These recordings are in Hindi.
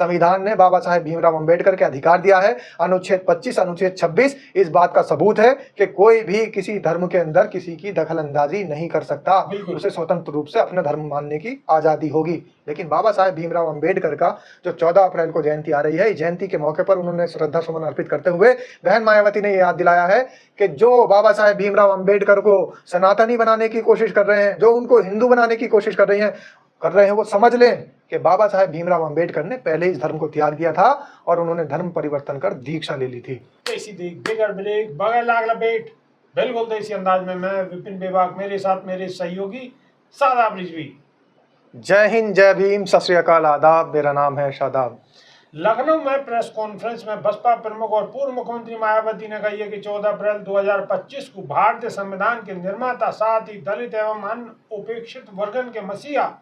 संविधान ने बाबा साहेब भीमराव अंबेडकर के अधिकार दिया है। अनुच्छेद 25, अनुच्छेद 26 इस बात का सबूत है कि कोई भी किसी धर्म के अंदर किसी की दखल अंदाजी नहीं कर सकता, उसे स्वतंत्र रूप से अपना धर्म मानने की आज़ादी होगी। लेकिन बाबा साहेब भीमराव अंबेडकर का जो 14 अप्रैल को जयंती आ रही है, इस जयंती के मौके पर उन्होंने श्रद्धा सुमन अर्पित करते हुए बहन मायावती ने याद दिलाया है कि जो बाबा साहेब भीमराव अंबेडकर को सनातनी बनाने की कोशिश कर रहे हैं, जो उनको हिंदू बनाने की कोशिश कर रहे हैं, वो समझ लें कि बाबा साहेब भीमराव अंबेडकर ने पहले इस धर्म को त्याग दिया था और उन्होंने धर्म परिवर्तन कर दीक्षा ले ली थी। बिल्कुल देसी अंदाज में मैं विपिन बेबाक, मेरे साथ मेरे सहयोगी शादाब रिजवी। जय हिंद, जय भीम, सत श्री अकाल, आदाब। मेरा नाम है शादाब। लखनऊ में प्रेस कॉन्फ्रेंस में बसपा प्रमुख और पूर्व मुख्यमंत्री मायावती ने कही है कि 14 अप्रैल 2025 को भारतीय संविधान के निर्माता, साथ ही दलित एवं अन्य उपेक्षित वर्गन के मसीहा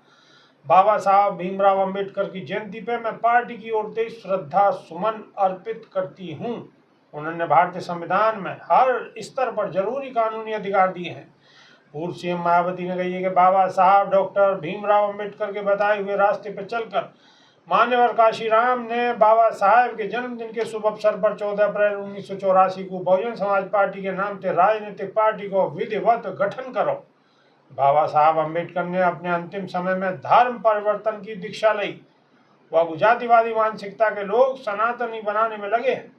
बाबा साहब भीमराव अंबेडकर की जयंती पर मैं पार्टी की ओर से श्रद्धा सुमन अर्पित करती हूं। उन्होंने भारतीय संविधान में हर स्तर पर जरूरी कानूनी अधिकार दिए हैं। पूर्व सीएम मायावती ने कही है कि बाबा साहब डॉक्टर भीमराव अंबेडकर के बताए हुए रास्ते पर चलकर मान्यवर काशीराम ने बाबा साहेब के जन्मदिन के शुभ अवसर पर 14 अप्रैल 1984 को बहुजन समाज पार्टी के नाम से राजनीतिक पार्टी को विधिवत गठन करो। बाबा साहब अंबेडकर ने अपने अंतिम समय में धर्म परिवर्तन की दीक्षा ली। वह जातिवादी मानसिकता के लोग सनातनी बनाने में लगे हैं।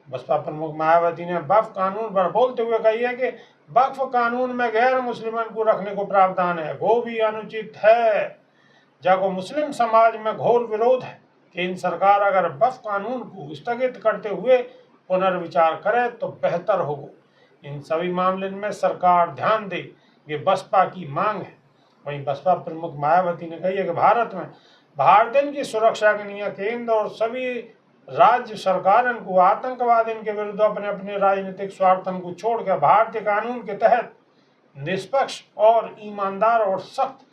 बसपा प्रमुख मायावती ने वक्फ कानून पर बोलते हुए कही है कि वक्फ कानून में गैर मुस्लिमों को रखने को प्रावधान है, वो भी अनुचित है, जबकि मुस्लिम समाज में घोर विरोध है। केंद्र सरकार अगर वक्फ कानून को स्थगित करते हुए पुनर्विचार करे तो बेहतर होगा। इन सभी मामले में सरकार ध्यान दे, ये बसपा की मांग है। वहीं बसपा प्रमुख मायावती ने कही है कि भारत में भारतीयों की सुरक्षा के लिए केंद्र और सभी राज्य सरकारों को आतंकवाद के विरुद्ध अपने अपने राजनीतिक स्वार्थों को छोड़कर भारतीय कानून के तहत निष्पक्ष और ईमानदार और सख्त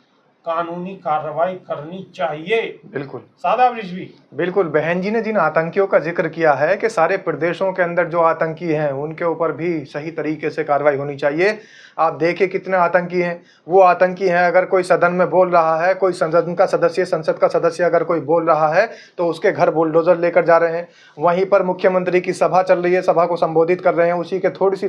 कानूनी कार्रवाई करनी चाहिए। बिल्कुल शादाब रिजवी। बिल्कुल, बहन जी ने जिन आतंकियों का जिक्र किया है कि सारे प्रदेशों के अंदर जो आतंकी हैं उनके ऊपर भी सही तरीके से कार्रवाई होनी चाहिए। आप देखिए कितने आतंकी हैं। वो आतंकी हैं, अगर कोई सदन में बोल रहा है, कोई संसद का सदस्य अगर कोई बोल रहा है तो उसके घर बुलडोजर लेकर जा रहे हैं। वहीं पर मुख्यमंत्री की सभा चल रही है, सभा को संबोधित कर रहे हैं, उसी के थोड़ी सी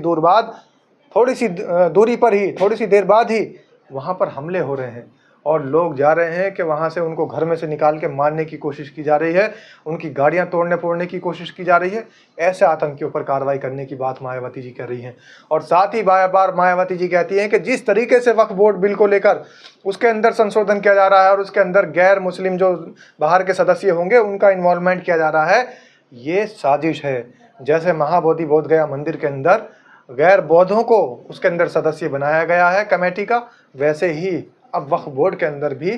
दूरी पर ही, थोड़ी सी देर बाद ही वहाँ पर हमले हो रहे हैं और लोग जा रहे हैं कि वहाँ से उनको घर में से निकाल के मारने की कोशिश की जा रही है, उनकी गाड़ियाँ तोड़ने फोड़ने की कोशिश की जा रही है। ऐसे आतंकियों पर कार्रवाई करने की बात मायावती जी कर रही हैं। और साथ ही बार बार मायावती जी कहती हैं कि जिस तरीके से वक्फ बोर्ड बिल को लेकर उसके अंदर संशोधन किया जा रहा है और उसके अंदर गैर मुस्लिम जो बाहर के सदस्य होंगे उनका इन्वॉल्वमेंट किया जा रहा है, ये साजिश है। जैसे महाबोधि बोध गया मंदिर के अंदर गैर बौद्धों को उसके अंदर सदस्य बनाया गया है कमेटी का, वैसे ही अब वक्फ बोर्ड के अंदर भी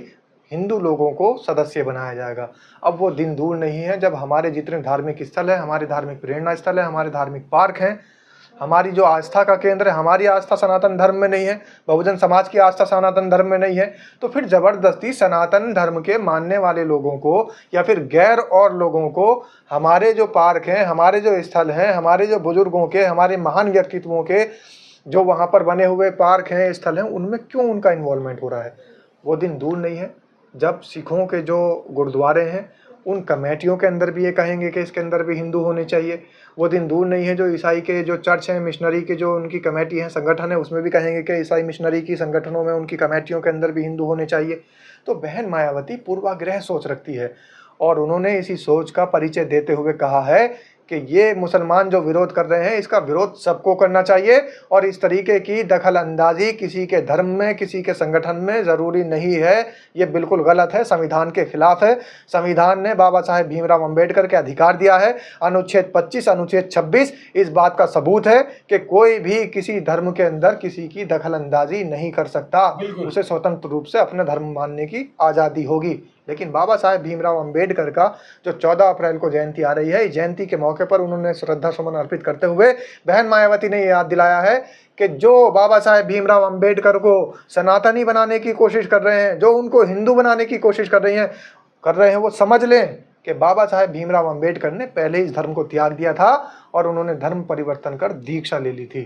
हिंदू लोगों को सदस्य बनाया जाएगा। अब वो दिन दूर नहीं है जब हमारे जितने धार्मिक स्थल हैं, हमारे धार्मिक प्रेरणा स्थल है, हमारे धार्मिक पार्क हैं, हमारी जो आस्था का केंद्र है, हमारी आस्था सनातन धर्म में नहीं है, बहुजन समाज की आस्था सनातन धर्म में नहीं है, तो फिर ज़बरदस्ती सनातन धर्म के मानने वाले लोगों को या फिर गैर और लोगों को हमारे जो पार्क हैं, हमारे जो स्थल हैं, हमारे जो बुजुर्गों के, हमारे महान व्यक्तित्वों के जो वहाँ पर बने हुए पार्क हैं, स्थल हैं, उनमें क्यों उनका इन्वॉल्वमेंट हो रहा है। वो दिन दूर नहीं है जब सिखों के जो गुरुद्वारे हैं उन कमेटियों के अंदर भी ये कहेंगे कि इसके अंदर भी हिंदू होने चाहिए। वो दिन दूर नहीं है जो ईसाई के जो चर्च हैं, मिशनरी के जो उनकी कमेटी है, संगठन है, उसमें भी कहेंगे कि ईसाई मिशनरी की संगठनों में उनकी कमेटियों के अंदर भी हिंदू होने चाहिए। तो बहन मायावती पूर्वाग्रह सोच रखती है और उन्होंने इसी सोच का परिचय देते हुए कहा है कि ये मुसलमान जो विरोध कर रहे हैं इसका विरोध सबको करना चाहिए और इस तरीके की दखल अंदाजी किसी के धर्म में, किसी के संगठन में ज़रूरी नहीं है। ये बिल्कुल गलत है, संविधान के खिलाफ है। संविधान ने बाबा साहेब भीमराव अंबेडकर के अधिकार दिया है। अनुच्छेद 25, अनुच्छेद 26 इस बात का सबूत है कि कोई भी किसी धर्म के अंदर किसी की दखल अंदाजी नहीं कर सकता, उसे स्वतंत्र रूप से अपने धर्म मानने की आज़ादी होगी। लेकिन बाबा साहेब भीमराव अंबेडकर का जो 14 अप्रैल को जयंती आ रही है, इस जयंती के मौके पर उन्होंने श्रद्धा सुमन अर्पित करते हुए बहन मायावती ने याद दिलाया है कि जो बाबा साहेब भीमराव अंबेडकर को सनातनी बनाने की कोशिश कर रहे हैं, जो उनको हिंदू बनाने की कोशिश कर रहे हैं, वो समझ लें कि बाबा साहेब भीमराव अंबेडकर ने पहले इस धर्म को त्याग दिया था और उन्होंने धर्म परिवर्तन कर दीक्षा ले ली थी।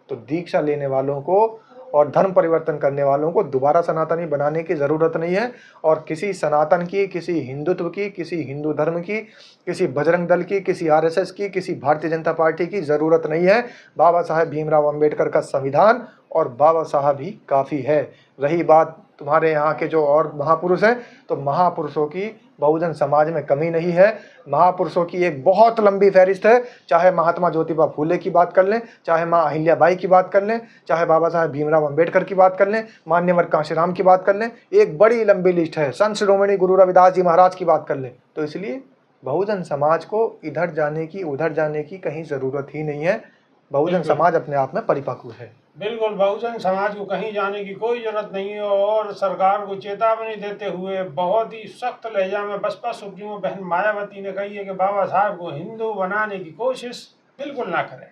तो दीक्षा लेने वालों को और धर्म परिवर्तन करने वालों को दोबारा सनातनी बनाने की ज़रूरत नहीं है। और किसी सनातन की, किसी हिंदुत्व की, किसी हिंदू धर्म की, किसी बजरंग दल की, किसी आरएसएस की, किसी भारतीय जनता पार्टी की ज़रूरत नहीं है। बाबा साहेब भीमराव अंबेडकर का संविधान और बाबा साहब ही काफ़ी है। रही बात तुम्हारे यहाँ के जो और महापुरुष हैं, तो महापुरुषों की बहुजन समाज में कमी नहीं है। महापुरुषों की एक बहुत लंबी फहरिस्त है। चाहे महात्मा ज्योतिबा फूले की बात कर लें, चाहे माँ अहिल्याबाई की बात कर लें, चाहे बाबा साहेब भीमराव अंबेडकर की बात कर लें, मान्यवर कांशीराम की बात कर लें, एक बड़ी लंबी लिस्ट है। संत शिरोमणि गुरु रविदास जी महाराज की बात कर लें। तो इसलिए बहुजन समाज को इधर जाने की, उधर जाने की कहीं ज़रूरत ही नहीं है। बहुजन समाज अपने आप में परिपक्व है। बिल्कुल, बहुजन समाज को कहीं जाने की कोई जरूरत नहीं है। और सरकार को चेतावनी देते हुए बहुत ही सख्त लहजा में बसपा सुप्रीमो बहन मायावती ने कही है कि बाबा साहब को हिंदू बनाने की कोशिश बिल्कुल ना करें।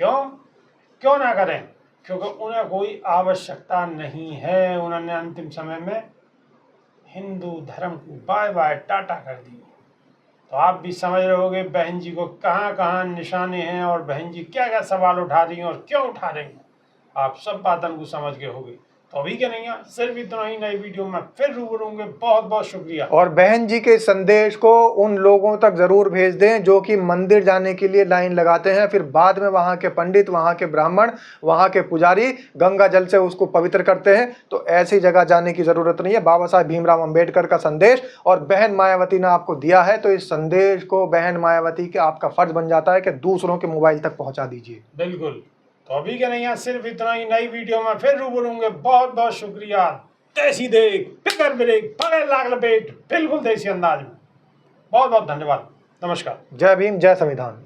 क्यों ना करें? क्योंकि उन्हें कोई आवश्यकता नहीं है। उन्होंने अंतिम समय में हिंदू धर्म को बाय बाय टाटा कर दी। तो आप भी समझ रहे होगे बहन जी को कहाँ कहाँ निशाने हैं और बहन जी क्या क्या सवाल उठा रही हैं और क्यों उठा रही हैं। आप सब बातों को समझ गए होंगे। तो अभी क्या नहीं है, सिर्फ इतना ही। नई वीडियो में फिर रूबरू होंगे। बहुत बहुत शुक्रिया। और बहन जी के संदेश को उन लोगों तक जरूर भेज दें जो कि मंदिर जाने के लिए लाइन लगाते हैं, फिर बाद में वहां के पंडित, वहां के ब्राह्मण, वहां के पुजारी गंगा जल से उसको पवित्र करते हैं। तो ऐसी जगह जाने की जरूरत नहीं है। बाबा साहब भीमराव अंबेडकर का संदेश और बहन मायावती ने आपको दिया है, तो इस संदेश को बहन मायावती के आपका फर्ज बन जाता है कि दूसरों के मोबाइल तक पहुंचा दीजिए। बिल्कुल। तो अभी क्या नहीं है, सिर्फ इतना ही। नई वीडियो में फिर रूबरू होंगे। बहुत बहुत शुक्रिया। देसी देख, फिकर ब्रेक, बड़े लाग लपेट, बिल्कुल देसी अंदाज में। बहुत बहुत धन्यवाद। नमस्कार। जय भीम, जय संविधान।